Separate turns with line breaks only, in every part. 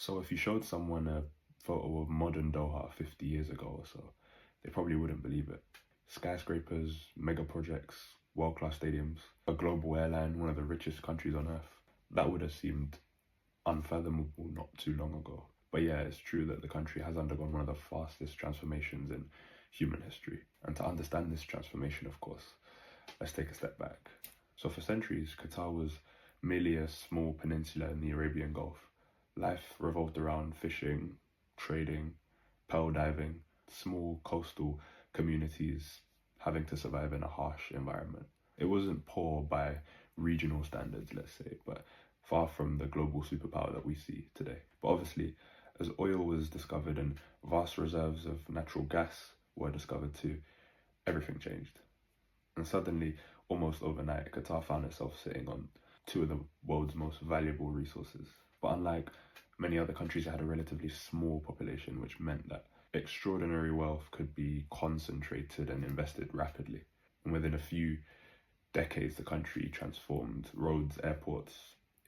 So if you showed someone a photo of modern Doha 50 years ago or so, they probably wouldn't believe it. Skyscrapers, mega projects, world-class stadiums, a global airline, one of the richest countries on earth. That would have seemed unfathomable not too long ago. But yeah, it's true that the country has undergone one of the fastest transformations in human history. And to understand this transformation, of course, let's take a step back. So for centuries, Qatar was merely a small peninsula in the Arabian Gulf. Life revolved around fishing, trading, pearl diving, small coastal communities having to survive in a harsh environment. It wasn't poor by regional standards, let's say, but far from the global superpower that we see today. But obviously, as oil was discovered and vast reserves of natural gas were discovered too, everything changed. And suddenly, almost overnight, Qatar found itself sitting on two of the world's most valuable resources. But unlike many other countries, it had a relatively small population, which meant that extraordinary wealth could be concentrated and invested rapidly. And within a few decades, the country transformed roads, airports,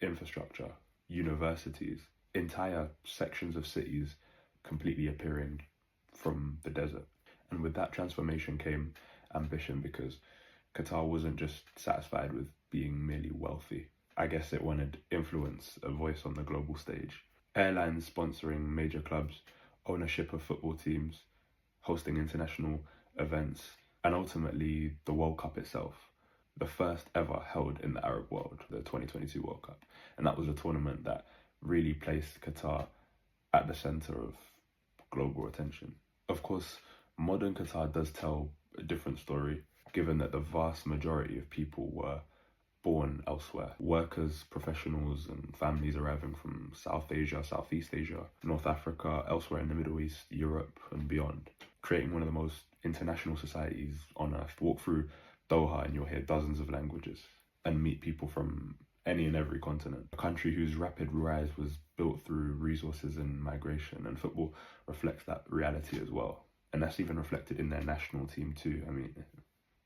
infrastructure, universities, entire sections of cities completely appearing from the desert. And with that transformation came ambition, because Qatar wasn't just satisfied with being merely wealthy. I guess it wanted influence, a voice on the global stage. Airlines sponsoring major clubs, ownership of football teams, hosting international events, and ultimately the World Cup itself, the first ever held in the Arab world, the 2022 World Cup. And that was a tournament that really placed Qatar at the center of global attention. Of course, modern Qatar does tell a different story, given that the vast majority of people were born elsewhere. Workers, professionals, and families arriving from South Asia, Southeast Asia, North Africa, elsewhere in the Middle East, Europe, and beyond, creating one of the most international societies on earth. Walk through Doha and you'll hear dozens of languages and meet people from any and every continent. A country whose rapid rise was built through resources and migration, and football reflects that reality as well. And that's even reflected in their national team too. I mean,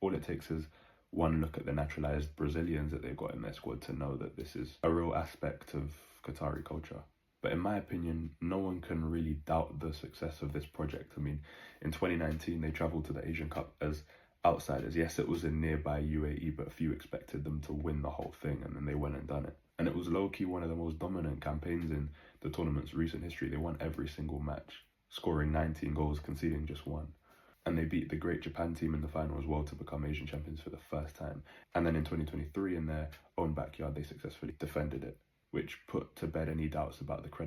all it takes is one look at the naturalized Brazilians that they've got in their squad to know that this is a real aspect of Qatari culture. But in my opinion, no one can really doubt the success of this project. I mean, in 2019, they travelled to the Asian Cup as outsiders. Yes, it was in nearby UAE, but few expected them to win the whole thing, and then they went and done it. And it was low-key one of the most dominant campaigns in the tournament's recent history. They won every single match, scoring 19 goals, conceding just one. And they beat the great Japan team in the final as well to become Asian champions for the first time. And then in 2023, in their own backyard, they successfully defended it, which put to bed any doubts about the credibility